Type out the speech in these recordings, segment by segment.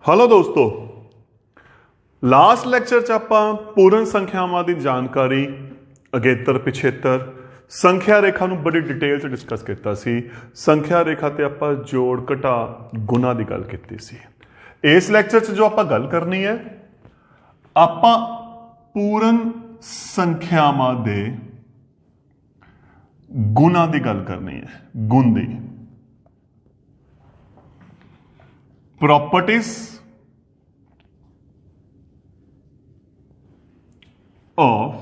Hello दोस्तों, last lecture च आपां पूर्ण संख्यावां दी जानकारी अगेतर पिछेतर संख्या रेखा नूं बड़ी डिटेल च डिस्कस किया सी। संख्या रेखा ते आपां जोड़ घटा गुना दी गल कीती सी। इस लेक्चर च जो आपां गल करनी है, आपां पूर्ण संख्यावां दे गुना दी गल करनी है। गुण दी properties of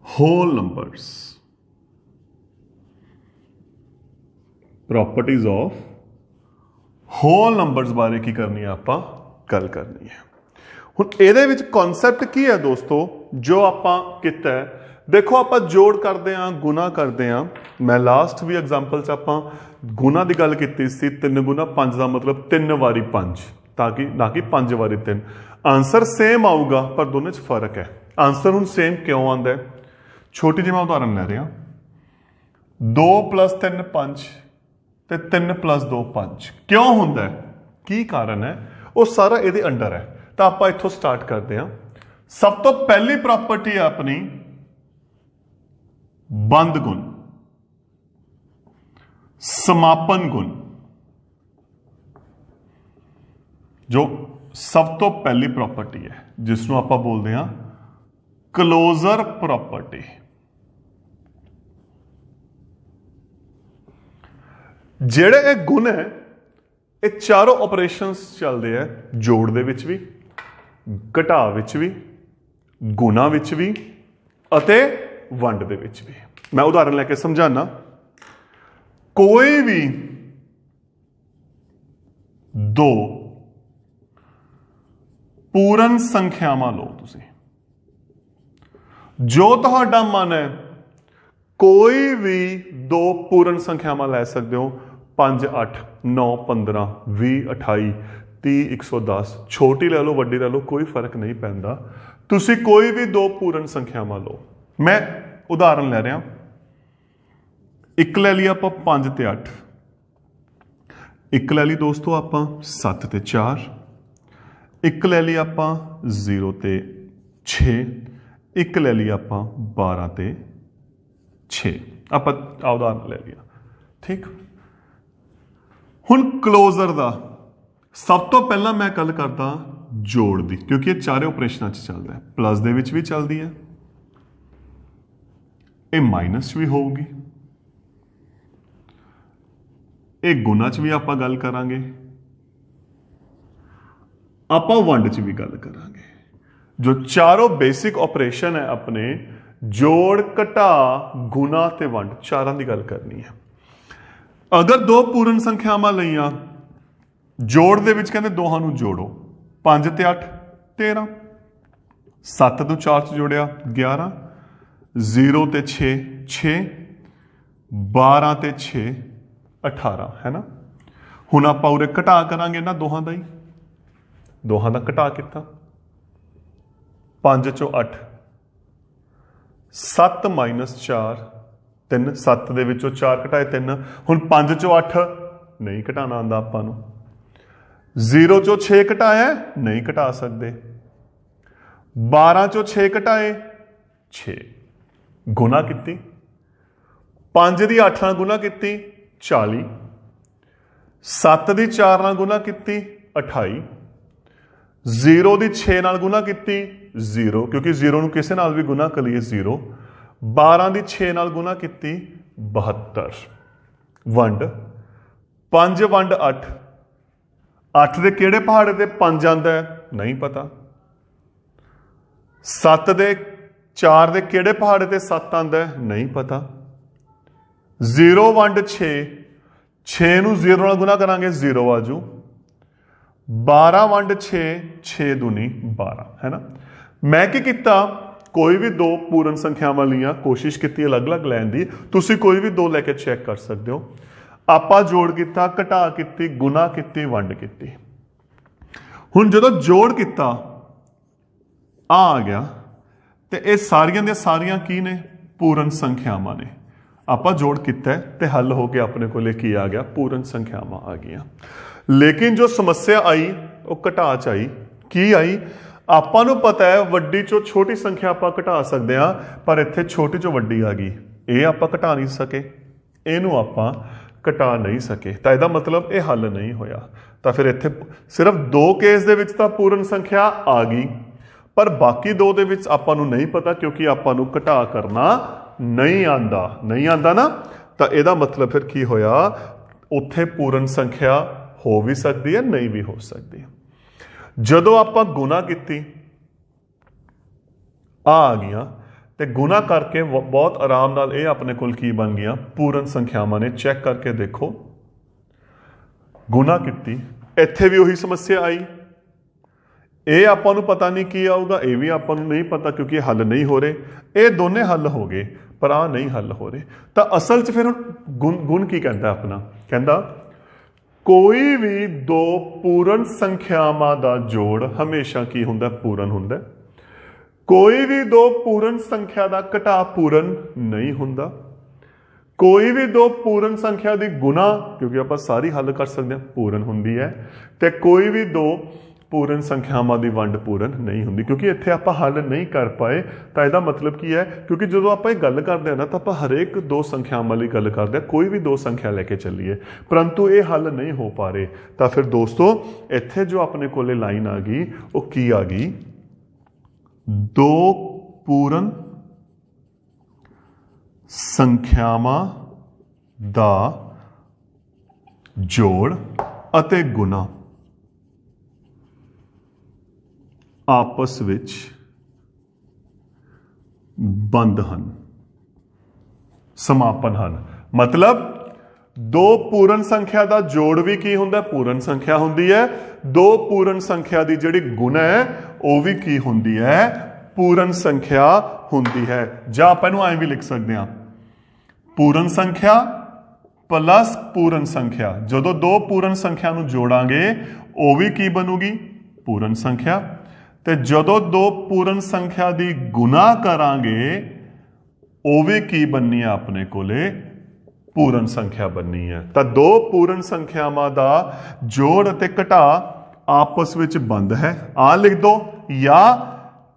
whole numbers, properties of whole numbers बारे की करनी है, आपां गल करनी है। हुण इहदे विच कॉन्सैप्ट की है दोस्तों जो आपां कीता है। देखो आपां जोड़ करते हैं, गुना करते हैं। मैं लास्ट भी एग्जाम्पल च आपां गुना की गल की सी। 3 गुना 5 का मतलब 3 वारी 5, ताकि ना कि 5 वारी 3। आंसर सेम आऊगा पर दोनों च फर्क है। आंसर हूँ सेम क्यों आता है? छोटी जी मैं उदाहरण ले रहा, 2 + 3 5 ते 3 + 2 5 क्यों होंदा है, की कारण है, वो सारा ये अंडर है। तो आप इथों स्टार्ट करते हैं। सब तो पहली प्रॉपर्टी है अपनी बंद गुण, समापन गुण। जो सब तो पहली प्रॉपर्टी है जिसनों आप बोलते हैं क्लोजर प्रॉपर्टी। जेड़े ये गुण है, ये चारों ऑपरेशंस चलते हैं जोड़ दे विच भी, घटा विच भी, गुना विच भी अते वंड दे विच भी। मैं उदाहरण लेके समझाना। कोई भी दो पूर्ण संख्यावां लो तुसी, जो तुहाडा मन है कोई भी दो पूर्ण संख्यावां लै सकते हो। 5 8 9 15 20 28 30 110, छोटी ले लो वड्डी ले लो, कोई फर्क नहीं पैंदा। तुसी कोई भी दो पूर्ण संख्यावां लो। मैं उदाहरण ले रहा, एक ले लिया आपां 5 ते 8, एक ले ली दोस्तों आपां 7 ते 4, एक ले लिया आपां 0 ते 6, एक ले लिया आपां 12 ते 6। आपां उदाहरण ले लिया, ठीक। हुण क्लोजर दा सब तो पहला मैं गल करदा जोड़ दी, क्योंकि ये चारे ऑपरेशनां च चलदा है। प्लस दे विच भी चलदी है, ये माइनस भी होगी, ये गुना च भी आपां गल करांगे, आपां वंड च भी गल करांगे। जो चारों बेसिक ऑपरेशन है अपने जोड़ घटा गुना ते वंड, चारां दी गल करनी है। अगर दो पूर्ण संख्यावां लईआं, जोड़ दे विच कहंदे दोहां नूं जोड़ो। 5 ते 8 13, 7 तो 4 च जोड़िया 11, 0 ते 6 6, 12 ते 6 18, है ना। हुण आपां उरे घटा करांगे ना दोहां दा ही, दोहां दा घटा किता। 5 चों 8, 7 - 4 3, 7 दे विचों 4 घटाए 3। हुण 5 चों 8 नहीं घटाना आंदा आपां नूं। 0 चों 6 घटाया नहीं घटा सकते। 12 चों 6 घटाए 6, गुना की 5 दी 8 नाल गुना की 40, 7 दी 4 नाल गुना की 28, 0 दी 6 नाल गुना की 0, क्योंकि 0 नूं किसी नाल भी गुना कर लिए 0। 12 दी 6 नाल गुना की 72। वंड 5 वंड 8, 8 दे किहड़े पहाड़े ते 5 आंदा है नहीं पता। 7 दे 4 दे किहड़े पहाड़े ते 7 आंदा है नहीं पता। 0 वंड 6, 6 नूं 0 नाल गुना करांगे 0 आजू। 12 वंड 6, 6 दूनी 12, है ना। मैं की किता, कोई भी दो पूर्ण संख्यावां लिया, कोशिश की अलग अलग लैन दी, तुसी कोई भी दो लैके चैक कर सकते हो। आपां जोड़ किता, घटा की, गुना की, वंड की। हुण जदों जोड़ किता आ गया, तो ये सारियां दे सारियां की ने पूर्ण संख्यावां ने। ਆਪਾਂ ਜੋੜ ਕੀਤਾ ਤੇ ਹੱਲ ਹੋ ਕੇ ਆਪਣੇ ਕੋਲੇ ਕੀ ਆ ਗਿਆ, ਪੂਰਨ ਸੰਖਿਆਵਾਂ ਆ ਗਈਆਂ। ਲੇਕਿਨ ਜੋ ਸਮੱਸਿਆ ਆਈ ਉਹ ਘਟਾ ਚ ਆਈ। ਕੀ ਆਈ? ਆਪਾਂ ਨੂੰ ਪਤਾ ਹੈ ਵੱਡੀ ਚੋਂ ਛੋਟੀ ਸੰਖਿਆ ਆਪਾਂ ਘਟਾ ਸਕਦੇ ਹਾਂ, ਪਰ ਇੱਥੇ ਛੋਟੀ ਚੋਂ ਵੱਡੀ ਆ ਗਈ, ਇਹ ਆਪਾਂ ਘਟਾ ਨਹੀਂ ਸਕੇ, ਇਹਨੂੰ ਆਪਾਂ ਘਟਾ ਨਹੀਂ ਸਕੇ, ਤਾਂ ਇਹਦਾ ਮਤਲਬ ਇਹ ਹੱਲ ਨਹੀਂ ਹੋਇਆ। ਤਾਂ ਫਿਰ ਇੱਥੇ ਸਿਰਫ 2 ਕੇਸ ਦੇ ਵਿੱਚ ਤਾਂ ਪੂਰਨ ਸੰਖਿਆ ਆ ਗਈ, ਪਰ ਬਾਕੀ 2 ਦੇ ਵਿੱਚ ਆਪਾਂ ਨੂੰ ਨਹੀਂ ਪਤਾ, ਕਿਉਂਕਿ ਆਪਾਂ ਨੂੰ ਘਟਾ ਕਰਨਾ ਨਹੀਂ ਆਂਦਾ ਨਾ। ਤਾਂ ਇਹਦਾ ਮਤਲਬ ਫਿਰ ਕੀ ਹੋਇਆ, ਉੱਥੇ ਪੂਰਨ ਸੰਖਿਆ ਹੋ ਵੀ ਸਕਦੀ ਹੈ, ਨਹੀਂ ਵੀ ਹੋ ਸਕਦੀ। ਜਦੋਂ ਆਪਾਂ ਗੁਣਾ ਕੀਤੀ ਆ ਗਈਆਂ, ਤੇ ਗੁਣਾ ਕਰਕੇ ਬਹੁਤ ਆਰਾਮ ਨਾਲ ਇਹ ਆਪਣੇ ਕੋਲ ਕੀ ਬਣ ਗਈਆਂ, ਪੂਰਨ ਸੰਖਿਆਵਾਂ ਨੇ। ਚੈੱਕ ਕਰਕੇ ਦੇਖੋ, ਗੁਣਾ ਕੀਤੀ, ਇੱਥੇ ਵੀ ਉਹੀ ਸਮੱਸਿਆ ਆਈ। ਇਹ ਆਪਾਂ ਨੂੰ ਪਤਾ ਨਹੀਂ ਕੀ ਆਊਗਾ, ਇਹ ਵੀ ਆਪਾਂ ਨੂੰ ਨਹੀਂ ਪਤਾ, ਕਿਉਂਕਿ ਇਹ ਹੱਲ ਨਹੀਂ ਹੋ ਰਹੇ। ਇਹ ਦੋਨੇ ਹੱਲ ਹੋ ਗਏ, ਪਰ ਆ ਨਹੀਂ ਹੱਲ ਹੋ ਰਹੇ। ਤਾਂ ਅਸਲ 'ਚ ਫਿਰ ਹੁਣ ਗੁਣ ਕੀ ਕਹਿੰਦਾ ਆਪਣਾ, ਕਹਿੰਦਾ ਕੋਈ ਵੀ 2 ਪੂਰਨ ਸੰਖਿਆਵਾਂ ਦਾ ਜੋੜ ਹਮੇਸ਼ਾ ਕੀ ਹੁੰਦਾ, ਪੂਰਨ ਹੁੰਦਾ। ਕੋਈ ਵੀ 2 ਪੂਰਨ ਸੰਖਿਆ ਦਾ ਘਟਾ ਪੂਰਨ ਨਹੀਂ ਹੁੰਦਾ। ਕੋਈ ਵੀ 2 ਪੂਰਨ ਸੰਖਿਆ ਦੀ ਗੁਣਾ, ਕਿਉਂਕਿ ਆਪਾਂ ਸਾਰੀ ਹੱਲ ਕਰ ਸਕਦੇ ਹਾਂ, ਪੂਰਨ ਹੁੰਦੀ ਹੈ। ਤੇ ਕੋਈ ਵੀ 2 ਪੂਰਨ ਸੰਖਿਆਵਾਂ ਦੀ ਵੰਡ ਪੂਰਨ ਨਹੀਂ ਹੁੰਦੀ, ਕਿਉਂਕਿ ਇੱਥੇ ਆਪਾਂ ਹੱਲ ਨਹੀਂ ਕਰ ਪਾਏ। ਤਾਂ ਇਹਦਾ ਮਤਲਬ ਕੀ ਹੈ, ਕਿਉਂਕਿ ਜਦੋਂ ਆਪਾਂ ਇਹ ਗੱਲ ਕਰਦੇ ਹਾਂ ਨਾ, ਤਾਂ ਆਪਾਂ ਹਰੇਕ 2 ਸੰਖਿਆਵਾਂ ਲਈ ਗੱਲ ਕਰਦੇ ਹਾਂ, ਕੋਈ ਵੀ 2 ਸੰਖਿਆ ਲੈ ਕੇ ਚੱਲੀਏ, ਪਰੰਤੂ ਇਹ ਹੱਲ ਨਹੀਂ ਹੋ ਪਾ ਰਹੇ। ਤਾਂ ਫਿਰ ਦੋਸਤੋ ਇੱਥੇ ਜੋ ਆਪਣੇ ਕੋਲੇ ਲਾਈਨ ਆ ਗਈ, ਉਹ ਕੀ ਆ ਗਈ, 2 ਪੂਰਨ ਸੰਖਿਆਵਾਂ ਦਾ ਜੋੜ ਅਤੇ ਗੁਣਾ ਆਪਸ ਵਿੱਚ ਬੰਦ ਹਨ, ਸਮਾਪਨ ਹਨ। ਮਤਲਬ 2 ਪੂਰਨ ਸੰਖਿਆ ਦਾ ਜੋੜ ਵੀ ਕੀ ਹੁੰਦਾ, ਪੂਰਨ ਸੰਖਿਆ ਹੁੰਦੀ ਹੈ। 2 ਪੂਰਨ ਸੰਖਿਆ ਦੀ ਜਿਹੜੀ ਗੁਣਾ ਹੈ ਉਹ ਵੀ ਕੀ ਹੁੰਦੀ ਹੈ, ਪੂਰਨ ਸੰਖਿਆ ਹੁੰਦੀ ਹੈ। ਜਾਂ ਆਪਾਂ ਇਹਨੂੰ ਐਂ ਵੀ ਲਿਖ ਸਕਦੇ ਹਾਂ, ਪੂਰਨ ਸੰਖਿਆ ਪਲੱਸ ਪੂਰਨ ਸੰਖਿਆ। ਜਦੋਂ 2 ਪੂਰਨ ਸੰਖਿਆ ਨੂੰ ਜੋੜਾਂਗੇ ਉਹ ਵੀ ਕੀ ਬਣੂਗੀ, ਪੂਰਨ ਸੰਖਿਆ। ਤੇ ਜਦੋਂ 2 ਪੂਰਨ ਸੰਖਿਆ ਦੀ ਗੁਣਾ ਕਰਾਂਗੇ ਉਹ ਵੀ ਕੀ ਬਣਨੀ ਹੈ, ਆਪਣੇ ਕੋਲੇ ਪੂਰਨ ਸੰਖਿਆ ਬਣਨੀ ਹੈ। ਤਾਂ 2 ਪੂਰਨ ਸੰਖਿਆਵਾਂ ਦਾ ਜੋੜ ਅਤੇ ਘਟਾ ਆਪਸ ਵਿੱਚ ਬੰਦ ਹੈ, ਆ ਲਿਖ ਦੋ। ਜਾਂ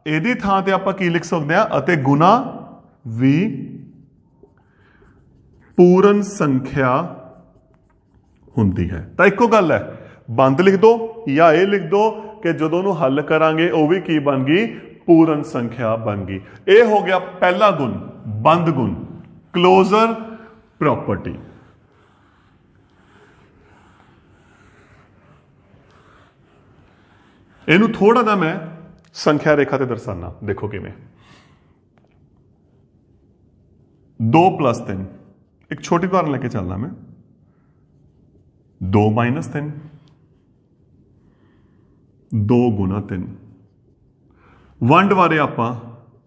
ਇਹਦੀ ਥਾਂ ਤੇ ਆਪਾਂ ਕੀ ਲਿਖ ਸਕਦੇ ਹਾਂ, ਅਤੇ ਗੁਣਾ ਵੀ ਪੂਰਨ ਸੰਖਿਆ ਹੁੰਦੀ ਹੈ। ਤਾਂ ਇੱਕੋ ਗੱਲ ਹੈ, ਬੰਦ ਲਿਖ ਦੋ ਜਾਂ ਇਹ ਲਿਖ ਦੋ ਕਿ ਜਦੋਂ ਨੂੰ ਹੱਲ ਕਰਾਂਗੇ ਉਹ ਵੀ ਕੀ ਬਣ ਗਈ, ਪੂਰਨ ਸੰਖਿਆ ਬਣ ਗਈ। ਇਹ ਹੋ ਗਿਆ ਪਹਿਲਾ ਗੁਣ, ਬੰਦ ਗੁਣ, ਕਲੋਜ਼ਰ ਪ੍ਰੋਪਰਟੀ। ਇਹਨੂੰ ਥੋੜਾ ਜਿਹਾ ਮੈਂ ਸੰਖਿਆ ਰੇਖਾ ਤੇ ਦਰਸਾਨਾ, ਦੇਖੋ ਕਿਵੇਂ। 2 + 3, ਇੱਕ ਛੋਟੀ ਉਦਾਹਰਨ ਲੈ ਕੇ ਚੱਲਦਾ ਮੈਂ। 2 - 3, 2 × 3। ਵੰਡ ਬਾਰੇ ਆਪਾਂ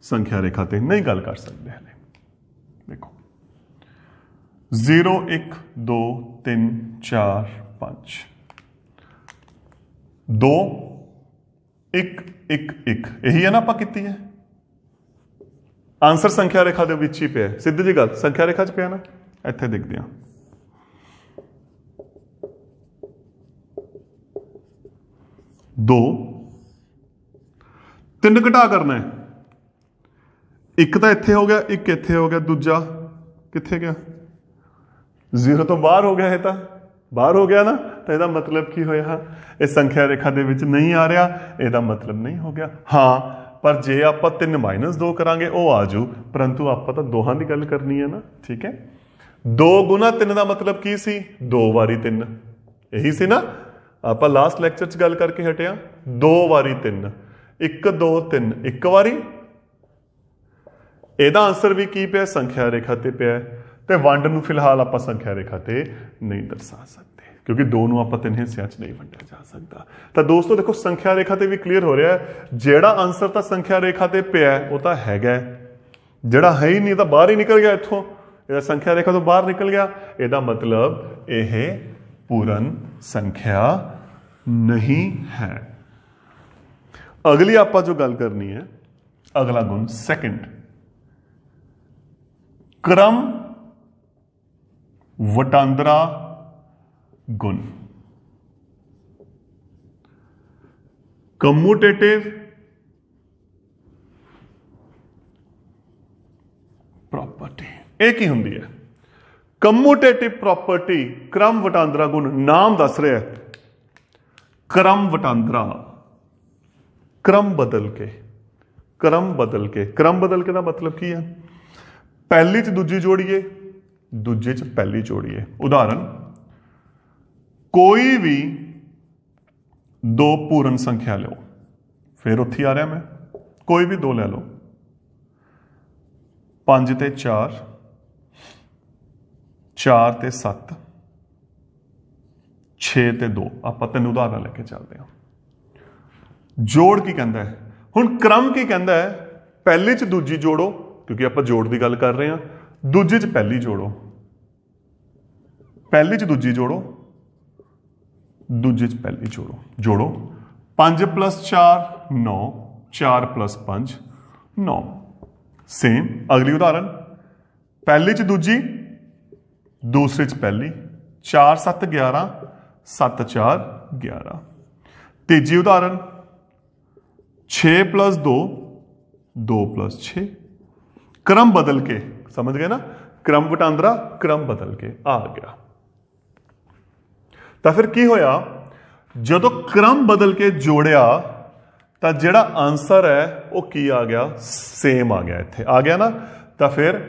ਸੰਖਿਆ ਰੇਖਾ ਤੇ ਨਹੀਂ ਗੱਲ ਕਰ ਸਕਦੇ ਹਲੇ। ਦੇਖੋ 0 1 2 3 4 5, 2 1 1 1, ਇਹੀ ਹੈ ਨਾ ਆਪਾਂ ਕੀਤੀ ਹੈ। ਆਨਸਰ ਸੰਖਿਆ ਰੇਖਾ ਦੇ ਵਿੱਚ ਹੀ ਪਿਆ, ਸਿੱਧੀ ਜੀ ਗੱਲ, ਸੰਖਿਆ ਰੇਖਾ 'ਚ ਪਿਆ ਨਾ। ਇੱਥੇ ਦੇਖਦੇ ਹਾਂ, 2 3 ਘਟਾ ਕਰਨਾ ਹੈ। ਇੱਕ ਤਾਂ ਇੱਥੇ ਹੋ ਗਿਆ, ਇੱਕ ਇੱਥੇ ਹੋ ਗਿਆ, ਦੂਜਾ ਕਿੱਥੇ ਗਿਆ, 0 ਤੋਂ ਬਾਹਰ ਹੋ ਗਿਆ। ਇਹ ਤਾਂ ਬਾਹਰ ਹੋ ਗਿਆ ਨਾ, ਤਾਂ ਇਹਦਾ ਮਤਲਬ ਕੀ ਹੋਇਆ, ਇਹ ਸੰਖਿਆ ਰੇਖਾ ਦੇ ਵਿੱਚ ਨਹੀਂ ਆ ਰਿਹਾ, ਇਹਦਾ ਮਤਲਬ ਨਹੀਂ ਹੋ ਗਿਆ। ਹਾਂ, ਪਰ ਜੇ ਆਪਾਂ 3 - 2 ਕਰਾਂਗੇ ਉਹ ਆ ਜੂ, ਪਰੰਤੂ ਆਪਾਂ ਤਾਂ ਦੋਹਾਂ ਦੀ ਗੱਲ ਕਰਨੀ ਹੈ ਨਾ। ਠੀਕ ਹੈ, 2 × 3 ਦਾ ਮਤਲਬ ਕੀ ਸੀ, 2 ਵਾਰੀ 3, ਇਹੀ ਸੀ ਨਾ। ਆਪਾਂ ਲਾਸਟ ਲੈਕਚਰ 'ਚ ਗੱਲ ਕਰਕੇ ਹਟਿਆ, 2 ਵਾਰੀ 3, 1 2 3, ਇੱਕ ਵਾਰੀ। ਇਹਦਾ ਆਂਸਰ ਵੀ ਕੀ ਪਿਆ, ਸੰਖਿਆ ਰੇਖਾ ਤੇ ਪਿਆ। ਤੇ ਵੰਡ ਨੂੰ ਫਿਲਹਾਲ ਆਪਾਂ ਸੰਖਿਆ ਰੇਖਾ ਤੇ ਨਹੀਂ ਦਰਸਾ ਸਕਦੇ, ਕਿਉਂਕਿ 2 ਨੂੰ ਆਪਾਂ 3 ਹਿੱਸਿਆਂ 'ਚ ਨਹੀਂ ਵੰਡਿਆ ਜਾ ਸਕਦਾ। ਤਾਂ ਦੋਸਤੋ ਦੇਖੋ, ਸੰਖਿਆ ਰੇਖਾ ਤੇ ਵੀ ਕਲੀਅਰ ਹੋ ਰਿਹਾ ਹੈ, ਜਿਹੜਾ ਆਂਸਰ ਤਾਂ ਸੰਖਿਆ ਰੇਖਾ ਤੇ ਪਿਆ ਉਹ ਤਾਂ ਹੈਗਾ, ਜਿਹੜਾ ਹੈ ਹੀ ਨਹੀਂ ਤਾਂ ਬਾਹਰ ਹੀ ਨਿਕਲ ਗਿਆ ਇੱਥੋਂ, ਇਹਦਾ ਸੰਖਿਆ ਰੇਖਾ ਤੋਂ ਬਾਹਰ ਨਿਕਲ ਗਿਆ। ਇਹਦਾ ਮਤਲਬ ਇਹ ਪੂਰਨ ਸੰਖਿਆ ਨਹੀਂ ਹੈ। ਅਗਲੀ ਆਪਾਂ ਜੋ ਗੱਲ ਕਰਨੀ ਹੈ, ਅਗਲਾ ਗੁਣ ਸੈਕੰਡ, ਕ੍ਰਮ ਵਟਾਂਦਰਾ ਗੁਣ। ਕਮੂਟੇਟਿਵ प्रॉपर्टी एक ही होंगी है। कम्यूटेटिव प्रॉपर्टी क्रम वटांदरा गुण नाम दस रहा है। क्रम वटांदरा क्रम बदल के क्रम बदल के क्रम बदल के दा मतलब की है पहली च दूजी जोड़िए दूजे च पहली जोड़िए। उदाहरण कोई भी दो पूर्ण संख्या लो फिर उत्थे आ रहा मैं कोई भी दो ले लो 5 ते 4 4 ते 7 6 ते 2 ਆਪਾਂ ਤਿੰਨ ਉਦਾਹਰਨ ਲੈ ਕੇ ਚੱਲਦੇ ਹਾਂ। जोड़ की कहता है हुण क्रम की कहता है पहले च दूजी जोड़ो क्योंकि आप जोड़ की गल कर रहे हैं दूजे च पहली जोड़ो पहले च दूजी जोड़ो दूजे च पहली जोड़ो जोड़ो 5 + 4 9 4 + 5 9 सेम। अगली उदाहरण पहले च दूजी दूसरे च पहली 4 7 11 7 4 11। तीजी उदाहरण 6 + 2 2 + 6। क्रम बदल के समझ गए ना क्रम वटांदरा क्रम बदल के आ गया। तो फिर की होया जदों क्रम बदल के जोड़िया तो जिहड़ा आंसर है वो की आ गया सेम आ गया इत्थे आ गया ना। तो फिर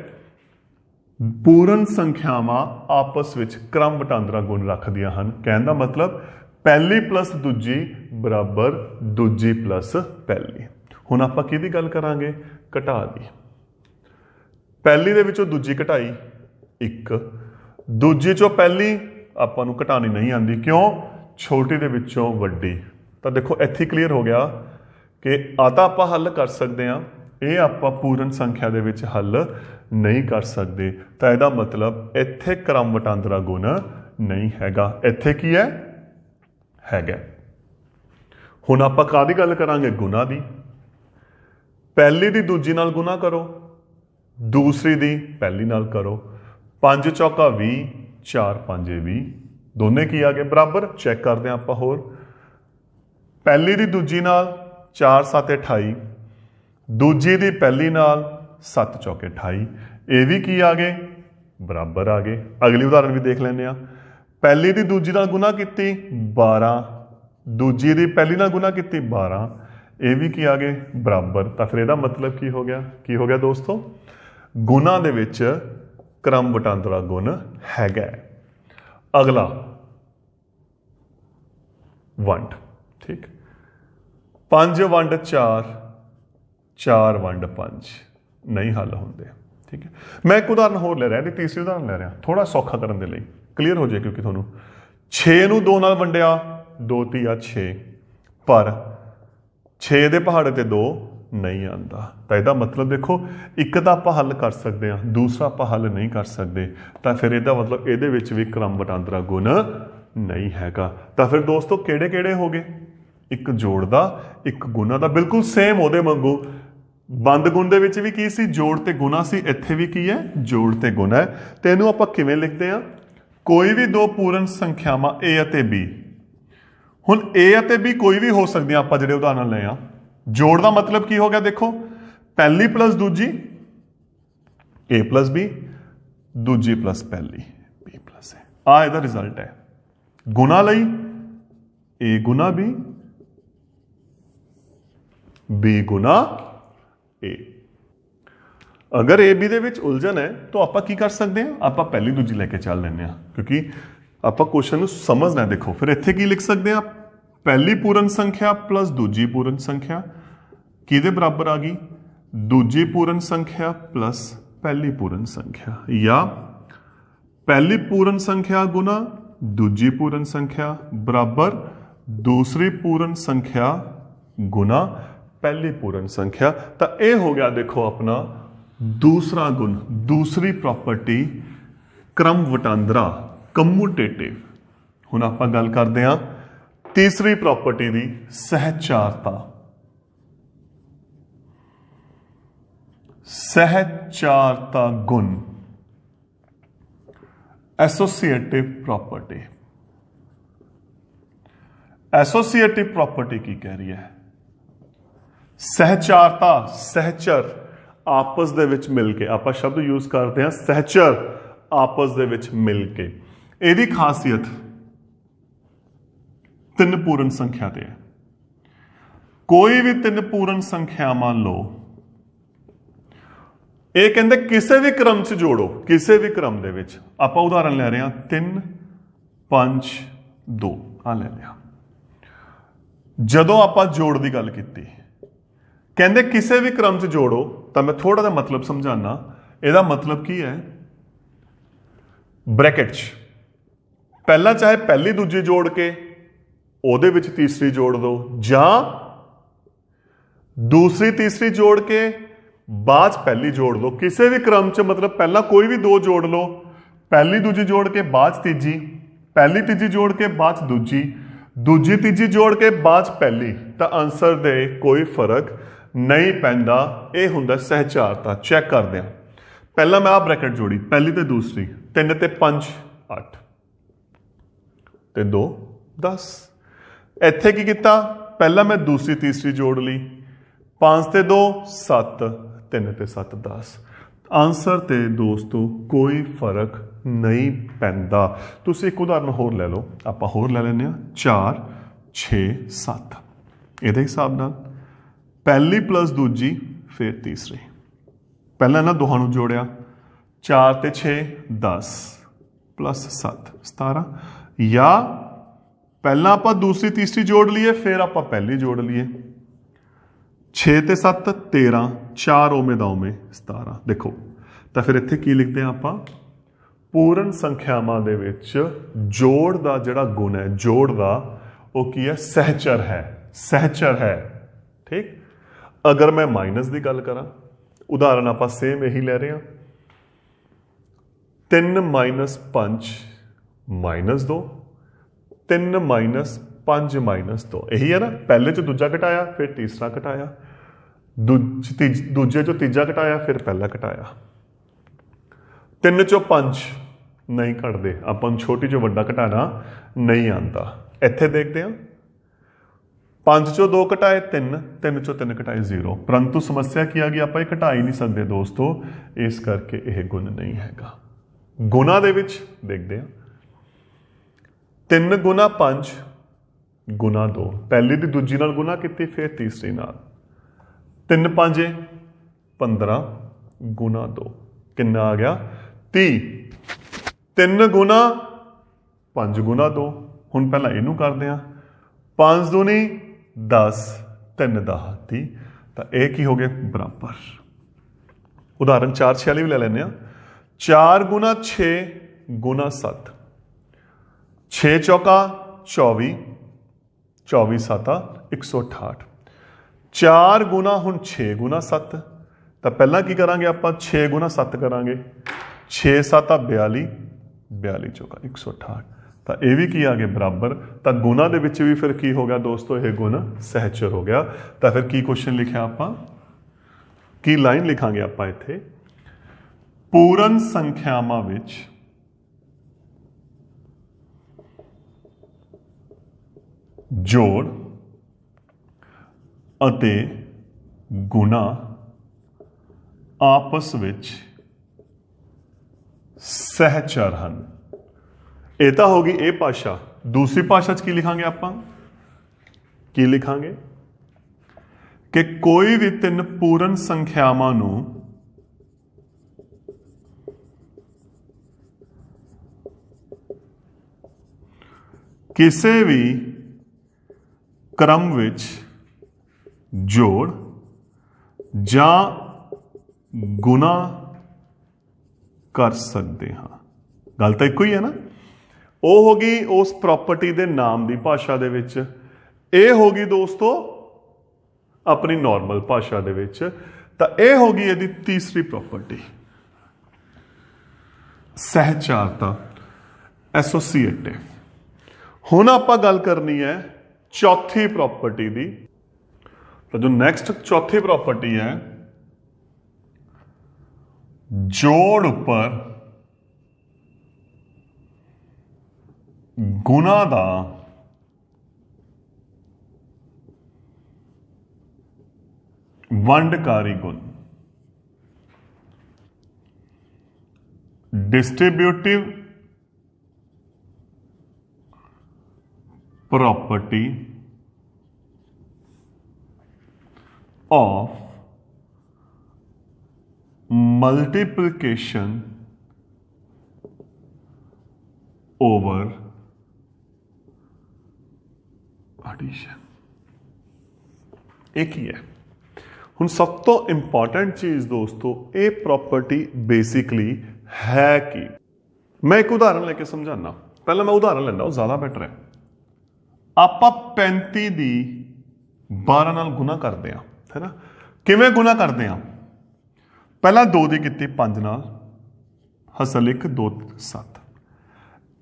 पूर्ण संख्यावां आपस विच क्रम वटांदरा गुण रखदियां हन। कहने दा मतलब पहली प्लस दूजी बराबर दूजी प्लस पहली। हुण आपां किहदी गल करांगे घटा दी। पहली दे विचों दूजी घटाई 1 दूजी चों पहली आपां नूं घटानी नहीं आंदी क्यों छोटी दे विचों वड्डी। तो देखो इत्थे क्लीयर हो गया कि आ तां आपां हल कर सकते हैं ये आपां पूर्ण संख्या दे विच हल नहीं कर सकते। तो इहदा मतलब इत्थे क्रम वटांदरा गुण नहीं हैगा इत्थे की हैगा। हुण आपां काहदी गल करांगे गुणा दी। पहली दी दूजी नाल गुणा करो दूसरी दी पहली नाल करो 5 चौका 20 4 5 20 दोने की आ गए बराबर। चैक करते हैं आपां होर पहली दी दूजी नाल 4 7 28 दूजी दी पहली नाल 7 चौके 28 ये भी की आ गए बराबर आ गए। अगली उदाहरण भी देख लेने। पहली दी दूजी नाल गुणा कीती 12 दूजी दी पहली नाल गुणा कीती 12 ये भी की आ गए बराबर। तो फिर इहदा मतलब की हो गया दोस्तों गुणा दे विच क्रम वटांदरा गुण हैगा। अगला वंड ठीक 5 वंड 4 4 वंड 5 नहीं हल होंदे ठीक है। मैं एक उदाहरण होर ले रहा तीसरी उदाहरण ले रहा थोड़ा सौखा करने के लिए क्लीयर हो जाए क्योंकि थोनों 6 नूं 2 नाल वंडिया 2 तिया 6 पर 6 दे पहाड़े ते 2 नहीं आंदा। तो इहदा मतलब देखो एक तो आप हल कर सकते हैं दूसरा आप हल नहीं कर सकते। तो फिर इहदा मतलब इहदे विच भी क्रम वटांदरा गुण नहीं हैगा। तो फिर दोस्तों किहड़े किहड़े हो गए एक जोड़ दा एक गुणा दा बिल्कुल सेम उहदे वांगू बंद गुण दे विच भी की सी जोड़ ते गुणा सी इत्थे भी की है जोड़ ते गुणा है। तो इहनूं आपां किवें लिखदे हां कोई भी दो पूर्ण संख्यावां ए अते बी। हुण ए अते बी कोई भी हो सकदी आपां जिहड़े उदाहरण लए आ। जोड़ का मतलब की हो गया देखो पहली प्लस दूजी ए प्लस बी दूजी प्लस पहली बी प्लस ए आ इहदा रिजल्ट है। गुणा लई ए गुणा बी गुणा ए। अगर ए बी दे विच उलझन है तो आप की कर सकते हैं आप पहली दूजी लैके चल लें क्योंकि आप क्वेश्चन समझना है। देखो फिर इत्थे की लिख सकते हैं पहली पूर्ण संख्या प्लस दूजी पूर्ण संख्या किहदे बराबर आ गई दूजी पूर्ण संख्या प्लस पहली पूर्ण संख्या या पहली पूर्ण संख्या गुना दूजी पूर्ण संख्या बराबर दूसरी पूर्ण संख्या गुना पहली पूर्ण संख्या। तो यह हो गया देखो अपना दूसरा गुण दूसरी प्रॉपर्टी क्रम वटांदरा कम्यूटेटिव। हुण आपां गल करदे हां तीसरी प्रॉपर्टी दी सहचारता। सहचारता गुण एसोसिएटिव प्रॉपर्टी। एसोसिएटिव प्रॉपर्टी की कह रही है सहचारता, सहचर आपस ਦੇ ਵਿੱਚ ਮਿਲ ਕੇ, ਆਪਾਂ ਸ਼ਬਦ ਯੂਜ਼ ਕਰਦੇ ਹਾਂ ਸਹਿਚਰ ਆਪਸ ਦੇ ਵਿੱਚ ਮਿਲ ਕੇ। ਇਹਦੀ ਖਾਸੀਅਤ ਤਿੰਨ ਪੂਰਨ ਸੰਖਿਆ ਤੇ ਹੈ। ਕੋਈ ਵੀ ਤਿੰਨ ਪੂਰਨ ਸੰਖਿਆਵਾਂ ਲਓ, ਇਹ ਕਹਿੰਦੇ ਕਿਸੇ ਵੀ ਕ੍ਰਮ 'ਚ ਜੋੜੋ, ਕਿਸੇ ਵੀ ਕ੍ਰਮ ਦੇ ਵਿੱਚ। ਆਪਾਂ ਉਦਾਹਰਨ ਲੈ ਰਹੇ ਹਾਂ 3 5 2 ਆ ਲੈ ਲਿਆ। ਜਦੋਂ ਆਪਾਂ ਜੋੜ ਦੀ ਗੱਲ ਕੀਤੀ, ਕਹਿੰਦੇ ਕਿਸੇ ਵੀ ਕ੍ਰਮ 'ਚ ਜੋੜੋ, ਤਾਂ ਮੈਂ ਥੋੜਾ ਜਿਹਾ ਮਤਲਬ ਸਮਝਾਣਾ। ਇਹਦਾ ਮਤਲਬ ਕੀ ਹੈ, ਬ੍ਰੈਕਟ 'ਚ ਪਹਿਲਾਂ ਚਾਹੇ ਪਹਿਲੀ ਦੂਜੀ ਜੋੜ ਕੇ ਉਹਦੇ ਵਿੱਚ ਤੀਸਰੀ ਜੋੜ ਦਿਓ, ਜਾਂ ਦੂਸਰੀ ਤੀਸਰੀ ਜੋੜ ਕੇ ਬਾਅਦ 'ਚ ਪਹਿਲੀ ਜੋੜ ਦਿਓ। ਕਿਸੇ ਵੀ ਕ੍ਰਮ 'ਚ ਮਤਲਬ ਪਹਿਲਾਂ ਕੋਈ ਵੀ ਦੋ ਜੋੜ ਲਓ, ਪਹਿਲੀ ਦੂਜੀ ਜੋੜ ਕੇ ਬਾਅਦ 'ਚ ਤੀਜੀ, ਪਹਿਲੀ ਤੀਜੀ ਜੋੜ ਕੇ ਬਾਅਦ 'ਚ ਦੂਜੀ, ਦੂਜੀ ਤੀਜੀ ਜੋੜ ਕੇ ਬਾਅਦ 'ਚ ਪਹਿਲੀ, ਤਾਂ ਆਨਸਰ ਦੇ ਕੋਈ ਫਰਕ नहीं पैंदा। यह हुंदा सहचारता। चैक करते हैं, पहला मैं आ ब्रैकेट जोड़ी, पहली तो दूसरी, 3 ते 5 8 ते 2 10। इत्थे की किया, पहला मैं दूसरी तीसरी जोड़ ली, 5 ते 2 7, 3 ते 7 10। आंसर ते दोस्तों कोई फर्क नहीं पैंदा। तुसीं एक उदाहरण होर ले लो, आपां होर ले लैंदे हां 4 6 7। इहदे हिसाब नाल पहली प्लस दूजी फिर तीसरी, पहला ना दोहां नूं जोड़िया, 4 ते 6 10 प्लस 7 17, या पहला आपां दूसरी तीसरी जोड़ लीए, फिर आपां पहली जोड़ लीए, 6 ते 7 13, 4 ओमे दा ओमे 17। देखो तो फिर इत्थे की लिखते हैं आपां, पूर्ण संख्यावां दे विच जोड़ दा जिहड़ा गुण है, जोड़ दा वो की है, सहचर है, सहचर है। ठीक। अगर मैं माइनस की गल करा, उदाहरण आप सेम यही ले रहे हैं, 3 - 5 -2, 3 - 5 -2, यही है ना। पहले चो दूजा घटाया, फिर तीसरा घटाया, दूजे चो तीजा घटाया, फिर पहला घटाया। 3 चो 5 नहीं घटते, अपन छोटी चो वड्डा घटाना नहीं आता। इत्थे देखते हैं 5 चो 2 घटाए 3, 3 चो 3 घटाए 0, परंतु समस्या की आ गई, आप ये घटा ही नहीं सकते दोस्तों, इस करके यह गुण नहीं हैगा। गुणा दे विच देखते हैं, 3 गुना 5 गुना 2, पहली दी दूजी नाल गुना की, फिर तीसरी नाल, 3 5 15 गुना 2 कितना आ गया 30। 3 गुना 5 गुना 2। हुण पहला इनू करते हैं, 5 दूनी 10, 3 10 30, तो यह की हो गया बराबर। उदाहरण 4 6 भी ले लें, 4 गुना 6 गुना 7, 6 चौका 24, 24 7 168। 4 गुना हुण 6 गुना 7, तो पहला की करांगे आप, 6 गुना 7 करांगे, 6 7 42, 42 चौका 168, तो यह भी की आ गया बराबर। तो गुणा दे विच भी फिर की हो गया दोस्तों, यह गुण सहचर हो गया। तो फिर की क्वेश्चन लिखा आप, की लाइन लिखांगे आप इत्थे, पूर्ण संख्यावां विच जोड़ अते गुणा आपस विच सहचर हन। ਇਹ ਤਾਂ ਹੋ ਗਈ ਇਹ ਭਾਸ਼ਾ। दूसरी भाषा च की लिखांगे आप, की लिखांगे कि कोई भी 3 पूर्ण संख्यावां नूं किसी भी क्रम विच जोड़ जां गुना कर सकते हाँ। गल तो एक ही है ना। ਉਹ ਹੋ ਗਈ ਉਸ ਪ੍ਰੋਪਰਟੀ ਦੇ ਨਾਮ ਦੀ ਭਾਸ਼ਾ ਦੇ ਵਿੱਚ, ਇਹ ਹੋ ਗਈ ਦੋਸਤੋ ਆਪਣੀ ਨਾਰਮਲ ਭਾਸ਼ਾ ਦੇ ਵਿੱਚ। ਤਾਂ ਇਹ ਹੋ ਗਈ ਇਹਦੀ ਤੀਸਰੀ ਪ੍ਰੋਪਰਟੀ, ਸਹਿਚਾਰਤਾ, ਐਸੋਸੀਏਟਿਵ। ਹੁਣ ਆਪਾਂ ਗੱਲ ਕਰਨੀ ਹੈ ਚੌਥੀ ਪ੍ਰੋਪਰਟੀ ਦੀ। ਤਾਂ ਜੋ ਨੈਕਸਟ ਚੌਥੀ ਪ੍ਰੋਪਰਟੀ ਹੈ, जोड़ उपर गुना दा वंडकारी गुण distributive property of multiplication over addition. एक ही है। हुण सब तो इंपॉर्टेंट चीज दोस्तों, ये प्रॉपर्टी बेसिकली है कि मैं एक उदाहरण लेके समझाना। पहले मैं उदाहरण लेना, वो ज्यादा बेटर है। आपां 35 दी 12 नाल गुना करते हैं, है ना। किवें गुना करते हैं? पहला 2 दी कीती 5 नाल, हसल 1 2 7।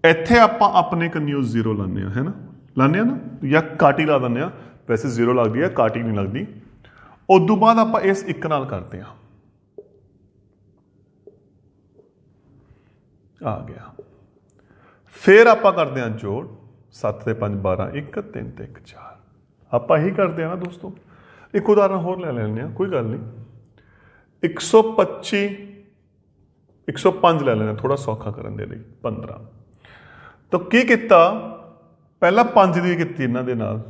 इत्थे आपां अपने कन्नियों 0 लाने, है ना, लाने ना, या काटी ला दिंदे आ। वैसे 0 लगती है, काटी नहीं लगती। उदों बाद आपां इस 1 नाल करते हैं, आ गया। फिर आपां करते हैं जोड़, 7 ते 5 12, 1 3 ते 1 4। आपां ही करते हैं ना दोस्तों। एक उदाहरण होर ले लेने, कोई गल नहीं। 125 105 ले लेना, थोड़ा सौखा करने दे लिए 15। तो की किता? पहला 5 दी कीती इन्हां दे नाल,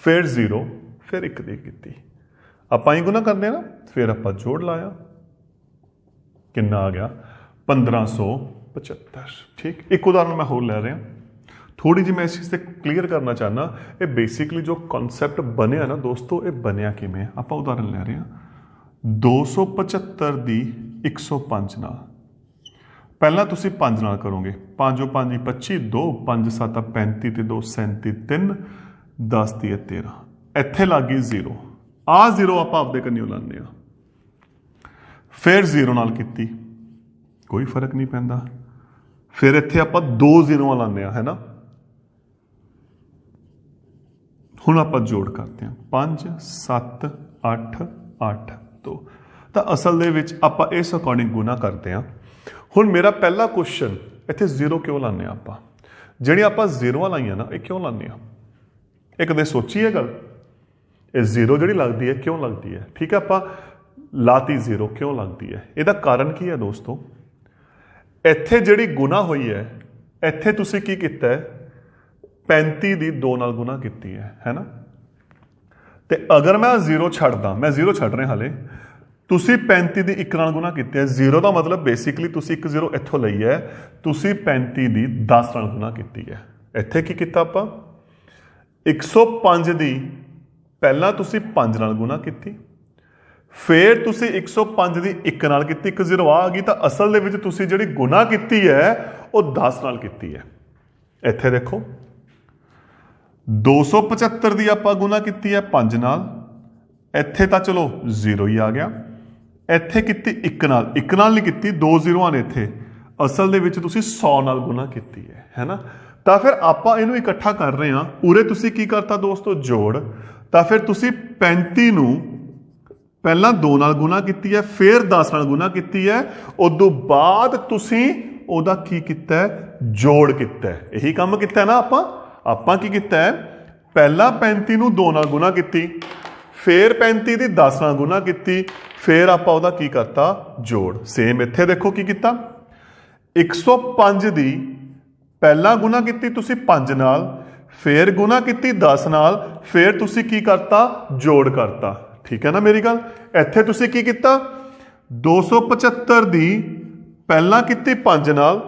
फिर 0, फिर 1 दी कीती। आपां ही गुना करते हैं ना। फिर आपां जोड़ लाया, कितना आ गया? 1575। ठीक। एक उदाहरण मैं होर ले रहा, थोड़ी जी मैं इस चीज़ से क्लीयर करना चाहना। ये बेसिकली जो कॉन्सैप्ट बनया ना दोस्तों, ये बनया किवें? आपां उदाहरण ले रहे हैं 275 दी 105 नाल। पहला तुसी 5 नाल करोगे, 5 5 25, 2 5 7 35 ते 2 37, 3 10 दी 13। इत्थे लग गई 0। आ 0 आपां आपदे कन्नियों लाने आ। फिर 0 नाल कीती, कोई फर्क नहीं पैंदा। फिर इत्थे आपां 2 0 लाने आ, है ना। हुण आपां जोड़ करते हैं, 5 7 8 8 2। तो असल दे विच आपां इस अकॉर्डिंग गुना करते हैं। हुण मेरा पहला क्वेश्चन, इत्थे 0 क्यों लाने आपां? जिहड़ी आपां 0 लाइयां ना, ये क्यों लाने आ? ये कदे सोची है गल? ये 0 जिहड़ी लगदी है, क्यों लगदी है? ठीक है, आपां लाती 0, क्यों लगती है? इहदा कारण की है दोस्तों? इत्थे जिहड़ी गुना हुई है, इत्थे तुसीं की कीता है? 35 दी 2 नाल गुना कीती है ना। ते अगर मैं 0 छड्डदा, मैं 0 छड्ड रहा हाले, तुसीं 35 दी 1 नाल गुना कीती है। 0 का मतलब बेसिकली तुसीं 1 0 इत्थों लई है, तुसीं 35 दी 10 नाल गुना कीती है। इत्थे की कीता आपां? 105 दी पहला तुसीं 5 नाल गुना कीती, फिर तुसीं 105 दी 1 नाल कीती, 1 0 आ गई। तो असल दे विच तुसीं जिहड़ी गुना कीती है, वो 10 नाल कीती है। इत्थे देखो 275 दी आपां गुना कीती है 5 नाल, इत्थे तां चलो 0 ही आ गया। इत्थे कीती 1 नाल, 1 नाल नहीं कीती, 2 0 ने इत्थे। असल दे विच तुसीं 100 नाल गुना कीती है ना। तो फिर आपां इहनूं इकट्ठा कर रहे हैं। उरे तुसीं की करता दोस्तों? जोड़। तो फिर तुसीं 35 नूं पहला 2 नाल गुना कीती है, फिर 10 नाल गुना कीती है, उदों बाद तुसीं ओहदा की कीता है? जोड़ कीता है। यही काम कीता है ना आपां। आपां की कीता है? पहला 35 नूं 2 नाल गुना कीती, फिर 35 दी 10 नाल गुना कीती, फिर आपां ओहदा की करता? जोड़। सेम इत्थे देखो की कीता? 105 दी पहला गुना कीती तुसीं 5 नाल, फिर गुना कीती 10 नाल, फिर तुसीं की करता? जोड़ करता। ठीक है ना मेरी गल? इत्थे तुसीं की कीता? 275 दी पहला कीती 5 नाल,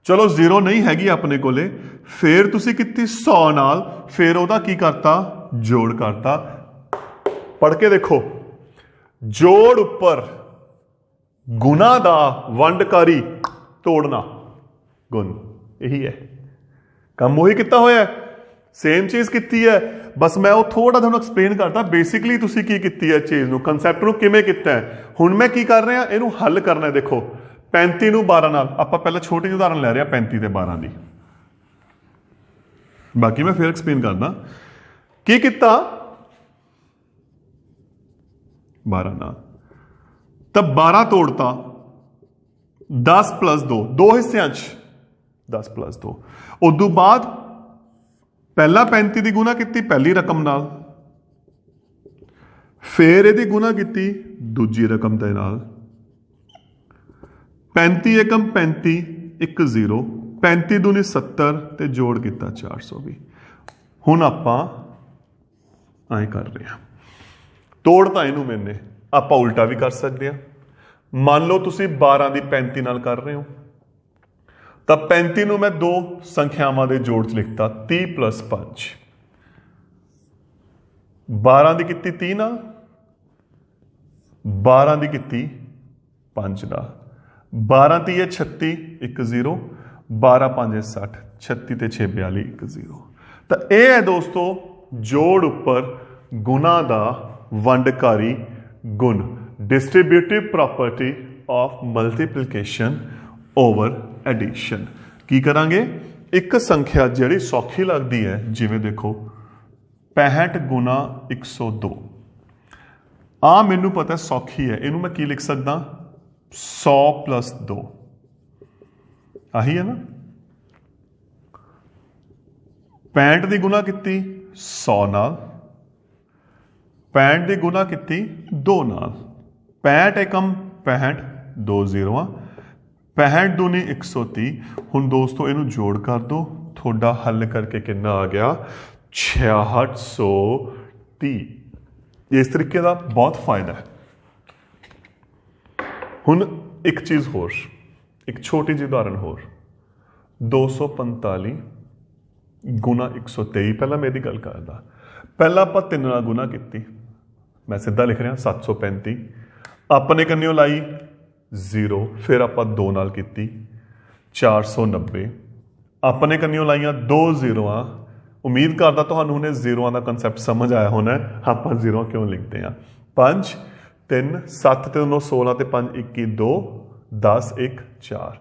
चलो 0 नहीं हैगी अपने कोले, फिर तुसीं कीती 100 नाल, फिर ओहदा की करता? जोड़ करता। पढ़ के देखो, जोड़ उपर गुना दा वंडकारी तोड़ना गुण, यही है काम। वही किता होया, सेम चीज की है, बस मैं वो थोड़ा तुहानूं एक्सप्लेन करता। बेसिकली तुसीं की कीती है चीज़ नूं, कंसैप्ट नूं किवें कीता है। हुण मैं की कर रहा, इहनूं हल करना है। देखो 35 नूं 12 नाल, आपां पहले छोटी ਜਿਹੀ उदाहरण ले रहे हैं 35 ते 12 दी, बाकी मैं फिर एक्सप्लेन करदा। की कीता? 12 नाल, तब 12 तोड़ता, 10 + 2, 2 हिस्सियां च 10 + 2 उदू बाद पहला 35 की गुना की पहली रकम नाल, फिर यदि गुना की दूजी रकम के नाल, 35 एकम 35 1 0 35 दूनी 70 ते जोड़ किया 420। हुण आपां ऐ कर रहे हैं, तोड़ तां इनू मैंने आपां उल्टा भी कर सकते हैं। मान लो तुसी 12 की 35 नाल कर रहे हो, तो 35 नूं मैं दो संख्यावां दे जोड़ च लिखता 30 + 5, 12 की किती 30 नाल, 12 की किती 5 नाल, 12 ती है 36 1 0, 12 5 है 60, 36 ते 6 42 1 0। तो यह है दोस्तों जोड़ उपर गुना दा वंडकारी गुण, distributive property of multiplication over addition. की करांगे, एक संख्या जिहड़ी सौखी लगती है, जिवें देखो 65 गुना 102, आ मैनू पता सौखी है, इनू मैं की लिख सकदा 100 + 2, आही है ना। 65 की गुना की 100 नाल, 65 की गुना की 2 नाल, 65 एकम 65 2 0, 65 दूनी 130। हुण दोस्तों इनू जोड़ कर दो, थोड़ा हल करके कितना आ गया 6630। इस तरीके का बहुत फायदा है। हुण एक चीज़ होर, एक छोटी जी उदाहरण होर, 245 गुना 123। पहला मेरी गल करदा, पहला आप 3 नाल गुना की, मैं सीधा लिख रहा 735, अपने कन्नियों लाई 0, फिर आप 2 नाल की 490, अपने कन्नियों लाइया 2 0। उम्मीद करदा तुहानूं हुणे जीरोआं का कंसैप्ट समझ आया होना है, आप जीरो क्यों लिखते हैं। 5 3 7 ते 9 16 ते 5 21 2 10 1 4।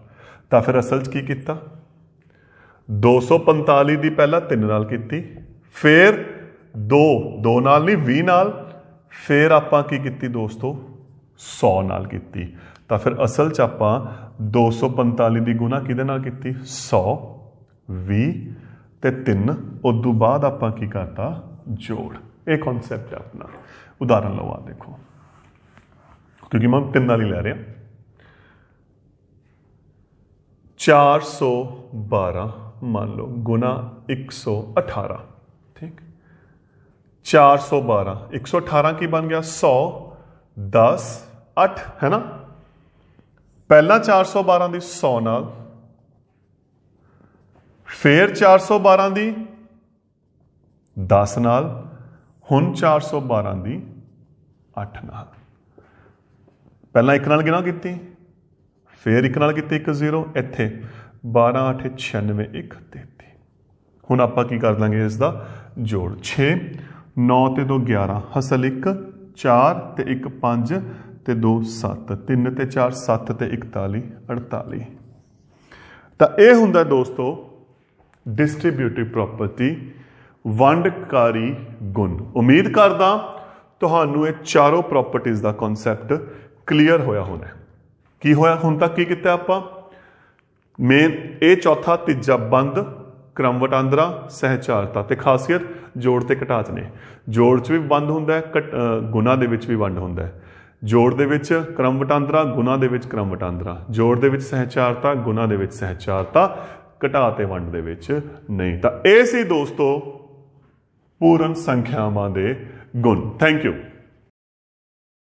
तो फिर असल च की किया, 245 की पहला 3 नाल की, फिर 2 नाल नहीं 20 नाल, फिर आपां की कीती दोस्तों 100 नाल की। तो फिर असल च आपां 245 की गुना किहदे नाल कीती 100 20 ते 3, उदू बाद आपां की करता जोड़। ये कॉन्सैप्ट है अपना। उदाहरण लो, आ देखो, क्योंकि मैं 3 नाल ही लै रहा, 412 मान लो गुना 118, ठीक। 412 118 की बन गया 100 10 8, है ना। पहला 412 की 100 नाल, फिर 412 की 10 नाल, हुण 412 की 8 नाल। पहला 1 नाल गिना की, फिर 1 नाल की 1 0, इत्थे 12 8 96 1 33। हुण आपां की कर लांगे इसका जोड़, 6 9 ते 2 11, हसल 1 4 ते 1 5 ते 2 7, 3 ते 4 7 ते 41 48। तो यह हुंदा दोस्तों डिस्ट्रीब्यूटिव प्रॉपर्टी, वंडकारी गुण। उम्मीद करदा तुहानूं ये चारों प्रॉपर्टीज़ का कॉन्सैप्ट क्लीयर होया होना है। की होया हुण तक की किया आपां, मेन ये चौथा तीजा बंद, क्रम वटांदरा, सहचारता ते खासियत जोड़ ते घटा च ने। जोड़ च भी वंड हुंदा है, गुना दे विच भी वंड हुंदा है। जोड़ दे विच क्रम वटांदरा, गुना दे विच क्रम वटांदरा, जोड़ दे विच सहचारता, गुना दे विच सहचारता, घटा ते वंड दे विच नहीं। तो ये सी दोस्तों पूर्ण संख्यावां दे गुण। Thank you.